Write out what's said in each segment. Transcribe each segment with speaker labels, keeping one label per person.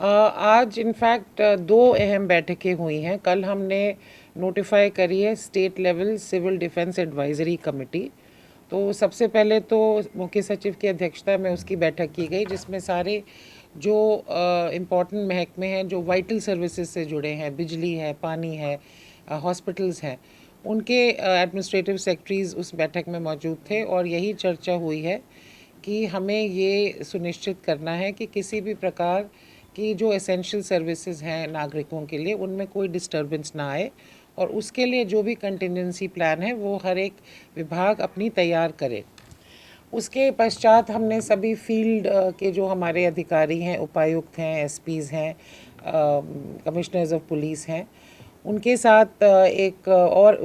Speaker 1: आज इनफैक्ट दो अहम बैठकें हुई हैं। कल हमने नोटिफाई करी है state level civil defence advisory committee. तो सबसे पहले तो मुख्य सचिव की अध्यक्षता में उसकी बैठक की गई, जिसमें सारे जो इम्पोर्टेंट महकमे हैं, जो वाइटल सर्विसेज से जुड़े हैं, बिजली है, पानी है, हॉस्पिटल्स हैं, उनके एडमिनिस्ट्रेटिव सेक्रेटरीज उस बैठक में मौजूद थे। और यही चर्चा हुई है कि हमें ये सुनिश्चित करना है कि किसी भी प्रकार की जो एसेंशियल सर्विसेज हैं नागरिकों के लिए, उनमें कोई डिस्टर्बेंस ना आए, और उसके लिए जो भी कंटिजेंसी प्लान है वो हर एक विभाग अपनी तैयार करे। उसके पश्चात हमने सभी फील्ड के जो हमारे अधिकारी हैं, उपायुक्त हैं, एसपीज़ हैं, कमिश्नर्स ऑफ पुलिस हैं, उनके साथ एक और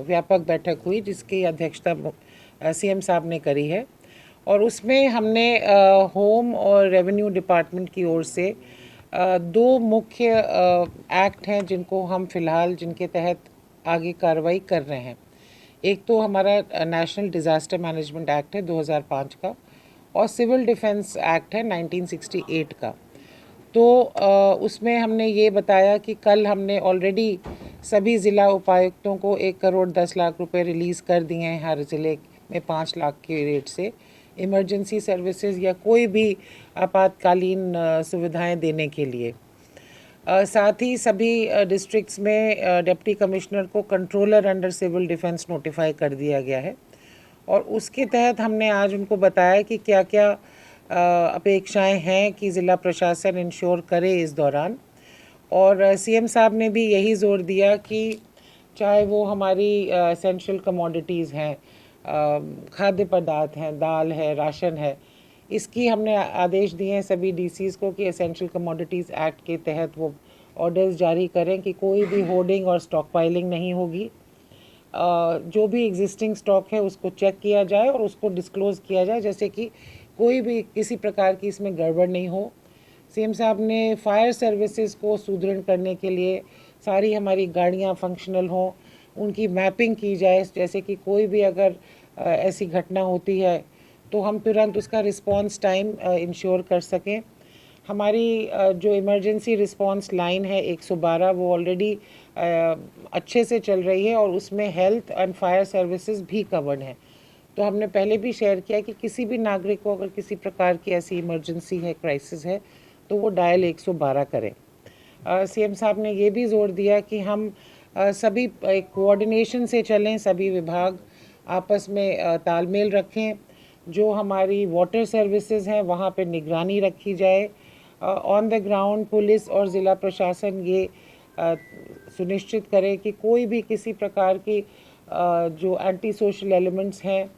Speaker 1: व्यापक बैठक हुई, जिसकी अध्यक्षता सीएम साहब ने करी है। और उसमें हमने होम और रेवेन्यू डिपार्टमेंट की ओर से दो मुख्य एक्ट हैं जिनको हम फ़िलहाल जिनके तहत आगे कार्रवाई कर रहे हैं। एक तो हमारा नेशनल डिज़ास्टर मैनेजमेंट एक्ट है 2005 का, और सिविल डिफेंस एक्ट है 1968 का। तो उसमें हमने ये बताया कि कल हमने ऑलरेडी सभी ज़िला उपायुक्तों को 1,10,00,000 रुपए रिलीज़ कर दिए हैं, हर ज़िले में 5 लाख के रेट से इमरजेंसी सर्विसेज या कोई भी आपातकालीन सुविधाएं देने के लिए। साथ ही सभी डिस्ट्रिक्ट्स में डिप्टी कमिश्नर को controller under civil defence notify कर दिया गया है। और उसके तहत हमने आज उनको बताया कि क्या क्या अपेक्षाएं हैं कि ज़िला प्रशासन इंश्योर करे इस दौरान। और सीएम साहब ने भी यही जोर दिया कि चाहे वो हमारी एसेंशियल कमोडिटीज़ हैं, खाद्य पदार्थ हैं, दाल है, राशन है, इसकी हमने आदेश दिए हैं सभी डीसीज़ को कि एसेंशियल कमोडिटीज़ एक्ट के तहत वो ऑर्डर्स जारी करें कि कोई भी होर्डिंग और स्टॉक पाइलिंग नहीं होगी। जो भी एग्जिस्टिंग स्टॉक है उसको चेक किया जाए और उसको डिस्क्लोज़ किया जाए, जैसे कि कोई भी किसी प्रकार की इसमें गड़बड़ नहीं हो। सीएम साहब ने फायर सर्विसेज को सुदृढ़ करने के लिए सारी हमारी गाड़ियाँ फंक्शनल हों, उनकी मैपिंग की जाए, जैसे कि कोई भी अगर ऐसी घटना होती है तो हम तुरंत उसका रिस्पांस टाइम इंश्योर कर सकें। हमारी जो इमरजेंसी रिस्पांस लाइन है 112, वो ऑलरेडी अच्छे से चल रही है और उसमें हेल्थ एंड फायर सर्विसेज भी कवर्ड हैं। तो हमने पहले भी शेयर किया कि किसी भी नागरिक को अगर किसी प्रकार की ऐसी इमरजेंसी है, क्राइसिस है, तो वो डायल 112 करें। सीएम साहब ने ये भी जोर दिया कि हम सभी कोऑर्डिनेशन से चलें, सभी विभाग आपस में तालमेल रखें। जो हमारी वाटर सर्विसेज हैं वहाँ पे निगरानी रखी जाए। ऑन द ग्राउंड पुलिस और ज़िला प्रशासन ये सुनिश्चित करे कि कोई भी किसी प्रकार की जो एंटी सोशल एलिमेंट्स हैं,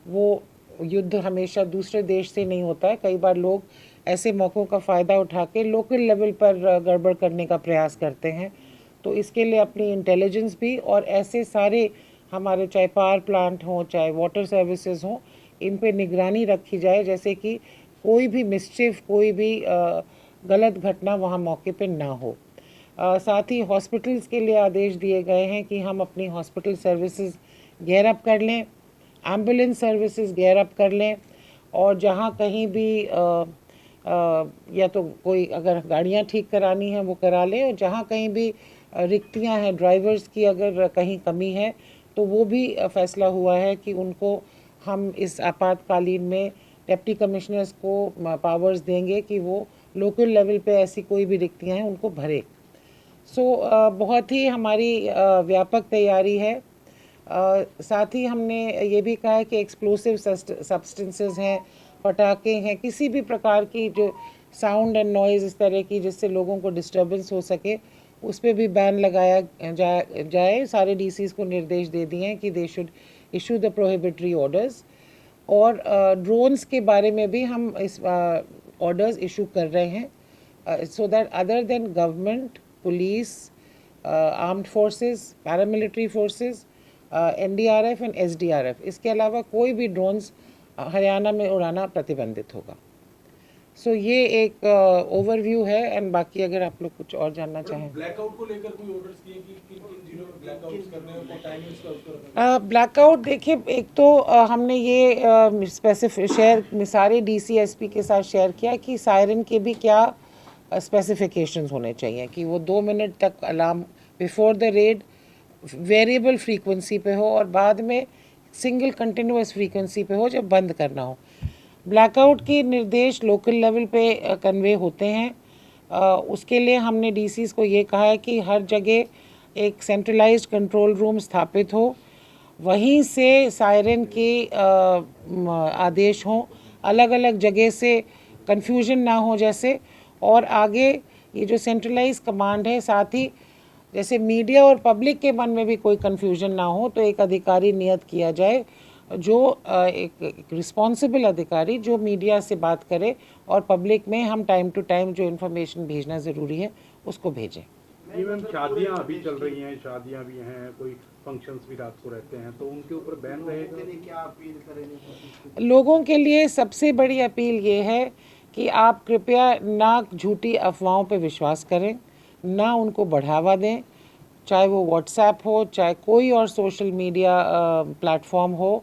Speaker 1: वो युद्ध हमेशा दूसरे देश से नहीं होता है। कई बार लोग ऐसे मौक़ों का फ़ायदा उठा के लोकल लेवल पर गड़बड़ करने का प्रयास करते हैं। तो इसके लिए अपनी इंटेलिजेंस भी और ऐसे सारे हमारे चाहे पावर प्लांट हों, चाहे वाटर सर्विसेज हों, इन पे निगरानी रखी जाए, जैसे कि कोई भी मिसचिफ, कोई भी गलत घटना वहाँ मौके पे ना हो। साथ ही हॉस्पिटल्स के लिए आदेश दिए गए हैं कि हम अपनी हॉस्पिटल सर्विसेज गेयर अप कर लें, एम्बुलेंस सर्विसेज गेयर अप कर लें, और जहाँ कहीं भी या तो कोई अगर गाड़ियाँ ठीक करानी है वो करा लें, और जहाँ कहीं भी रिक्तियाँ हैं, ड्राइवर्स की अगर कहीं कमी है, तो वो भी फैसला हुआ है कि उनको हम इस आपातकालीन में डिप्टी कमिश्नर्स को पावर्स देंगे कि वो लोकल लेवल पे ऐसी कोई भी रिक्तियाँ हैं उनको भरे। बहुत ही हमारी व्यापक तैयारी है। साथ ही हमने ये भी कहा है कि एक्सप्लोसिव सब्सटेंसेस हैं, पटाखे हैं, किसी भी प्रकार की जो साउंड एंड नॉइज़ इस तरह की जिससे लोगों को डिस्टर्बेंस हो सके, उस पर भी बैन लगाया जाए। सारे डीसीज़ को निर्देश दे दिए हैं कि they should issue the prohibitory orders. और ड्रोन्स के बारे में भी हम इस ऑर्डर्स इशू कर रहे हैं, so that other than government, police, armed forces, paramilitary forces, NDRF and SDRF, इसके अलावा कोई भी ड्रोन्स हरियाणा में उड़ाना प्रतिबंधित होगा। सो ये एक ओवरव्यू है। एंड बाकी अगर आप लोग कुछ और जानना चाहें।
Speaker 2: ब्लैकआउट को लेकर कोई ऑर्डर्स दिए कि किन जिलों में ब्लैकआउट्स करने हैं और टाइमिंग्स का उसको रखना
Speaker 1: ब्लैकआउट देखिए, एक तो हमने ये स्पेसिफिक शेयर सारे डीसीएसपी के साथ शेयर किया कि सायरन के भी क्या स्पेसिफिकेशंस होने चाहिए कि वो 2 मिनट तक alarm before the red variable frequency पे हो और बाद में सिंगल कंटिन्यूस फ्रीक्वेंसी पे हो जब बंद करना हो। ब्लैकआउट के निर्देश लोकल लेवल पे कन्वे होते हैं। उसके लिए हमने डीसीज को ये कहा है कि हर जगह एक सेंट्रलाइज्ड कंट्रोल रूम स्थापित हो, वहीं से सायरन के आदेश हों, अलग अलग जगह से कन्फ्यूजन ना हो जैसे। और आगे ये जो सेंट्रलाइज कमांड है, साथ ही जैसे मीडिया और पब्लिक के मन में भी कोई कन्फ्यूजन ना हो तो एक अधिकारी नियत किया जाए जो एक रिस्पॉन्सिबल अधिकारी जो मीडिया से बात करे और पब्लिक में हम टाइम टू टाइम जो इन्फॉर्मेशन भेजना ज़रूरी है उसको भेजें।
Speaker 3: इवन शादियां अभी चल रही हैं, शादियां भी हैं, कोई फंक्शंस भी रात को रहते हैं, तो उनके ऊपर बैन रहेगा।
Speaker 4: क्या अपील करेंगे
Speaker 1: लोगों के लिए सबसे बड़ी अपील ये है कि आप कृपया ना झूठी अफवाहों पे विश्वास करें, ना उनको बढ़ावा दें, चाहे वो व्हाट्सएप हो, चाहे कोई और सोशल मीडिया प्लेटफॉर्म हो।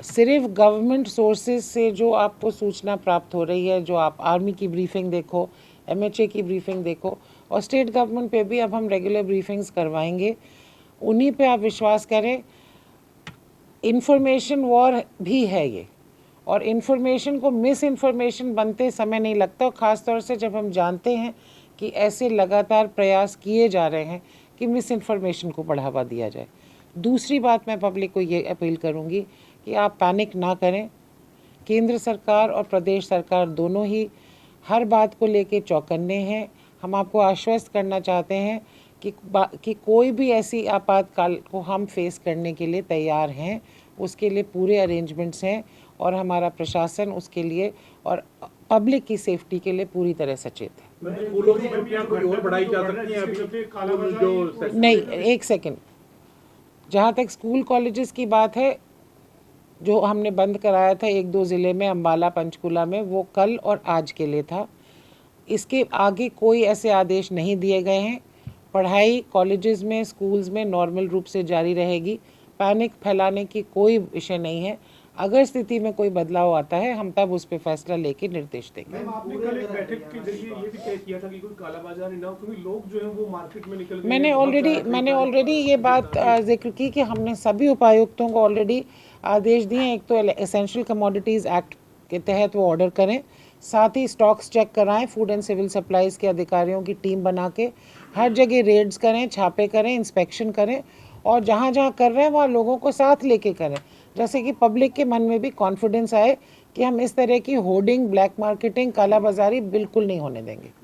Speaker 1: सिर्फ गवर्नमेंट सोर्सेज से जो आपको सूचना प्राप्त हो रही है, जो आप आर्मी की ब्रीफिंग देखो, एमएचए की ब्रीफिंग देखो, और स्टेट गवर्नमेंट पे भी अब हम रेगुलर ब्रीफिंग्स करवाएंगे, उन्हीं पे आप विश्वास करें। इंफॉर्मेशन वॉर भी है ये, और इन्फॉर्मेशन को मिस इन्फॉर्मेशन बनते समय नहीं लगता, और ख़ास तौर से जब हम जानते हैं कि ऐसे लगातार प्रयास किए जा रहे हैं कि मिस इन्फॉर्मेशन को बढ़ावा दिया जाए। दूसरी बात मैं पब्लिक को ये अपील करूँगी कि आप पैनिक ना करें। केंद्र सरकार और प्रदेश सरकार दोनों ही हर बात को लेके चौकन्ने हैं। हम आपको आश्वस्त करना चाहते हैं कि कोई भी ऐसी आपातकाल को हम फेस करने के लिए तैयार हैं, उसके लिए पूरे अरेंजमेंट्स हैं, और हमारा प्रशासन उसके लिए और पब्लिक की सेफ्टी के लिए पूरी तरह सचेत है।
Speaker 3: स्कूलों की छुट्टियां कोई और बढ़ाई जा सकती हैं अभी जो
Speaker 1: नहीं, एक सेकंड, जहाँ तक स्कूल कॉलेजेस की बात है, जो हमने बंद कराया था 1-2 ज़िले में, अम्बाला, पंचकुला में, वो कल और आज के लिए था। इसके आगे कोई ऐसे आदेश नहीं दिए गए हैं। पढ़ाई कॉलेजेस में, स्कूल्स में नॉर्मल रूप से जारी रहेगी। पैनिक फैलाने की कोई विषय नहीं है। अगर स्थिति में कोई बदलाव आता है हम तब उस पर फैसला लेके निर्देश देंगे।
Speaker 2: मैम, आपने कल एक बैठक के जरिए ये भी तय किया था कि कोई कालाबाजारी ना हो, क्योंकि लोग जो हैं वो मार्केट में निकल गए हैं।
Speaker 1: मैंने ऑलरेडी ये बात जिक्र की कि हमने सभी उपायुक्तों को ऑलरेडी आदेश दिए। एक तो एसेंशियल कमोडिटीज़ एक्ट के तहत वो ऑर्डर करें, साथ ही स्टॉक्स चेक कराएं, फूड एंड सिविल सप्लाईज़ के अधिकारियों की टीम बना के हर जगह रेड्स करें, छापे करें, इंस्पेक्शन करें, और जहाँ जहाँ कर रहे हैं वहाँ लोगों को साथ लेके करें, जैसे कि पब्लिक के मन में भी कॉन्फिडेंस आए कि हम इस तरह की होर्डिंग, ब्लैक मार्केटिंग, कालाबाजारी बिल्कुल नहीं होने देंगे।